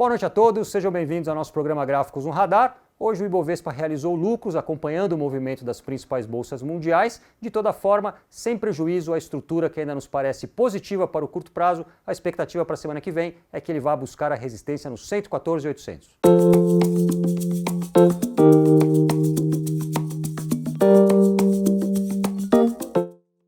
Boa noite a todos, sejam bem-vindos ao nosso programa Gráficos no Radar. Hoje o Ibovespa realizou lucros acompanhando o movimento das principais bolsas mundiais. De toda forma, sem prejuízo à estrutura que ainda nos parece positiva para o curto prazo, a expectativa para a semana que vem é que ele vá buscar a resistência nos 114.800.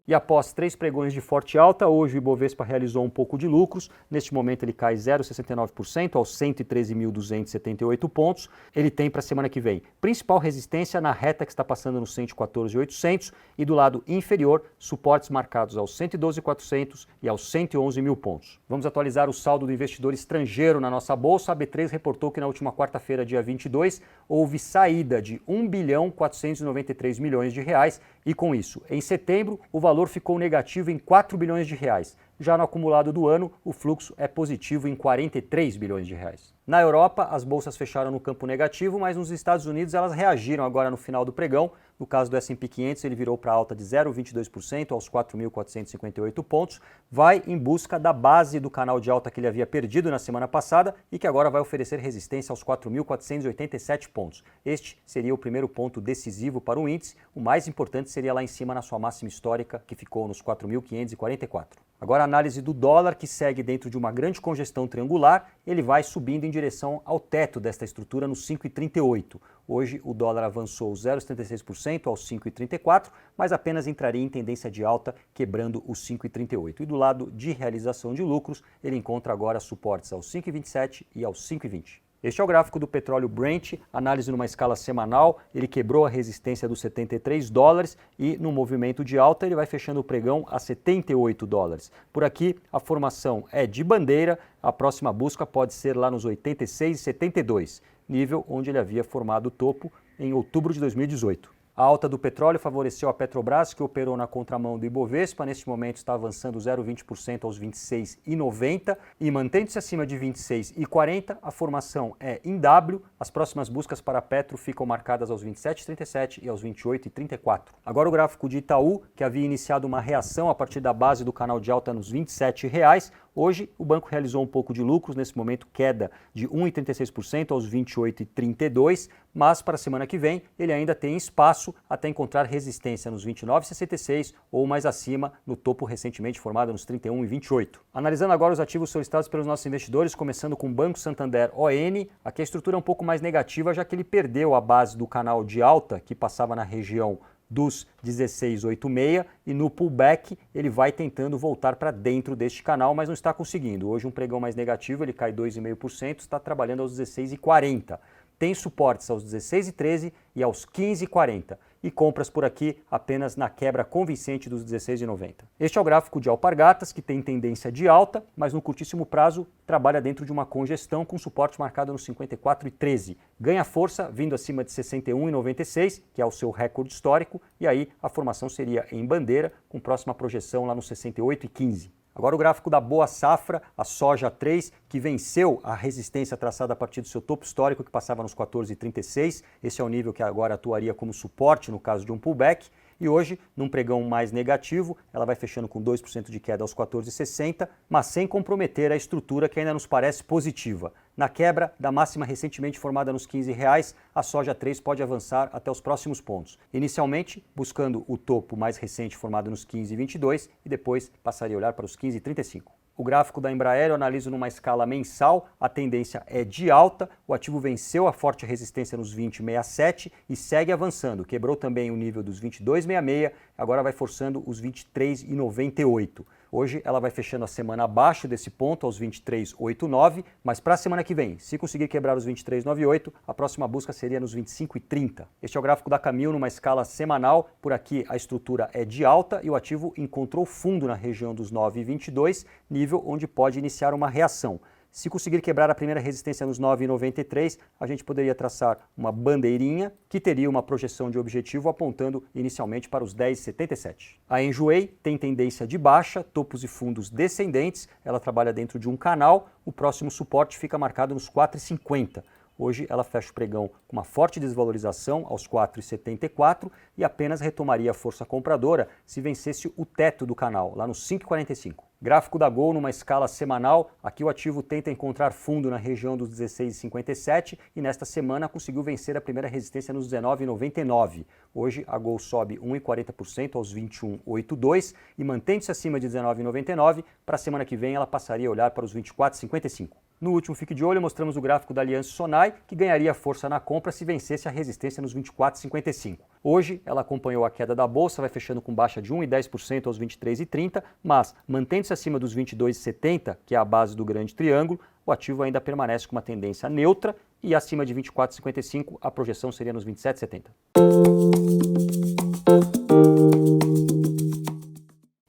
E após 3 pregões de forte alta, hoje o Ibovespa realizou um pouco de lucros. Neste momento ele cai 0,69% aos 113.278 pontos. Ele tem para a semana que vem principal resistência na reta que está passando nos 114.800 e do lado inferior, suportes marcados aos 112.400 e aos 111.000 pontos. Vamos atualizar o saldo do investidor estrangeiro na nossa bolsa. A B3 reportou que na última quarta-feira, dia 22, houve saída de 1.493 bilhões de reais e com isso, em setembro, o valor ficou negativo em 4 bilhões de reais. Já no acumulado do ano, o fluxo é positivo em 43 bilhões de reais. Na Europa, as bolsas fecharam no campo negativo, mas nos Estados Unidos elas reagiram agora no final do pregão. No caso do S&P 500, ele virou para alta de 0,22% aos 4.458 pontos. Vai em busca da base do canal de alta que ele havia perdido na semana passada e que agora vai oferecer resistência aos 4.487 pontos. Este seria o primeiro ponto decisivo para o índice. O mais importante seria lá em cima na sua máxima histórica, que ficou nos 4.544. Agora a análise do dólar, que segue dentro de uma grande congestão triangular, ele vai subindo em direção ao teto desta estrutura nos 5,38. Hoje o dólar avançou 0,76% aos 5,34, mas apenas entraria em tendência de alta, quebrando os 5,38. E do lado de realização de lucros, ele encontra agora suportes aos 5,27 e aos 5,20. Este é o gráfico do petróleo Brent, análise numa escala semanal, ele quebrou a resistência dos $73 e no movimento de alta ele vai fechando o pregão a $78. Por aqui a formação é de bandeira, a próxima busca pode ser lá nos 86,72, nível onde ele havia formado o topo em outubro de 2018. A alta do petróleo favoreceu a Petrobras, que operou na contramão do Ibovespa. Neste momento está avançando 0,20% aos 26,90 e mantendo-se acima de 26,40, a formação é em W. As próximas buscas para a Petro ficam marcadas aos 27,37 e aos 28,34. Agora o gráfico de Itaú, que havia iniciado uma reação a partir da base do canal de alta nos R$ 27,00. Hoje, o banco realizou um pouco de lucros, nesse momento queda de 1,36% aos 28,32, mas para a semana que vem ele ainda tem espaço até encontrar resistência nos 29,66 ou mais acima no topo recentemente formado nos 31,28. Analisando agora os ativos solicitados pelos nossos investidores, começando com o Banco Santander ON, aqui a estrutura é um pouco mais negativa, já que ele perdeu a base do canal de alta que passava na região dos 16,86 e no pullback ele vai tentando voltar para dentro deste canal, mas não está conseguindo. Hoje um pregão mais negativo, ele cai 2,5%, está trabalhando aos 16,40. Tem suportes aos 16,13 e aos 15,40 e compras por aqui apenas na quebra convincente dos 16,90. Este é o gráfico de Alpargatas, que tem tendência de alta, mas no curtíssimo prazo trabalha dentro de uma congestão com suporte marcado nos 54,13. Ganha força vindo acima de 61,96, que é o seu recorde histórico, e aí a formação seria em bandeira, com próxima projeção lá nos 68,15. Agora o gráfico da Boa Safra, a soja 3, que venceu a resistência traçada a partir do seu topo histórico, que passava nos 14,36. Esse é o nível que agora atuaria como suporte no caso de um pullback. E hoje, num pregão mais negativo, ela vai fechando com 2% de queda aos 14,60, mas sem comprometer a estrutura que ainda nos parece positiva. Na quebra da máxima recentemente formada nos R$15, a soja 3 pode avançar até os próximos pontos. Inicialmente, buscando o topo mais recente formado nos 15,22 e depois passaria a olhar para os 15,35. O gráfico da Embraer eu analiso numa escala mensal, a tendência é de alta, o ativo venceu a forte resistência nos 20,67 e segue avançando, quebrou também o nível dos 22,66, agora vai forçando os 23,98. Hoje ela vai fechando a semana abaixo desse ponto, aos 23,89, mas para a semana que vem, se conseguir quebrar os 23,98, a próxima busca seria nos 25,30. Este é o gráfico da Camil numa escala semanal, por aqui a estrutura é de alta e o ativo encontrou fundo na região dos 9,22, nível onde pode iniciar uma reação. Se conseguir quebrar a primeira resistência nos 9,93, a gente poderia traçar uma bandeirinha que teria uma projeção de objetivo apontando inicialmente para os 10,77. A Enjoei tem tendência de baixa, topos e fundos descendentes, ela trabalha dentro de um canal, o próximo suporte fica marcado nos 4,50. Hoje ela fecha o pregão com uma forte desvalorização aos 4,74 e apenas retomaria a força compradora se vencesse o teto do canal, lá nos 5,45. Gráfico da Gol numa escala semanal, aqui o ativo tenta encontrar fundo na região dos 16,57 e nesta semana conseguiu vencer a primeira resistência nos 19,99. Hoje a Gol sobe 1,40% aos 21,82 e mantendo-se acima de 19,99, para a semana que vem ela passaria a olhar para os 24,55. No último Fique de Olho, mostramos o gráfico da Aliança Sonai, que ganharia força na compra se vencesse a resistência nos 24,55. Hoje, ela acompanhou a queda da Bolsa, vai fechando com baixa de 1,10% aos 23,30, mas, mantendo-se acima dos 22,70, que é a base do grande triângulo, o ativo ainda permanece com uma tendência neutra e acima de 24,55 a projeção seria nos 27,70.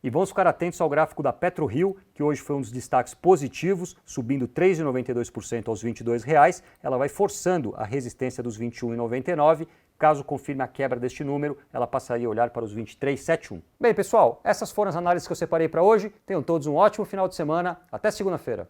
E vamos ficar atentos ao gráfico da PetroRio, que hoje foi um dos destaques positivos, subindo 3,92% aos R$ 22. Ela vai forçando a resistência dos 21,99. Caso confirme a quebra deste número, ela passaria a olhar para os 23,71. Bem, pessoal, essas foram as análises que eu separei para hoje. Tenham todos um ótimo final de semana. Até segunda-feira.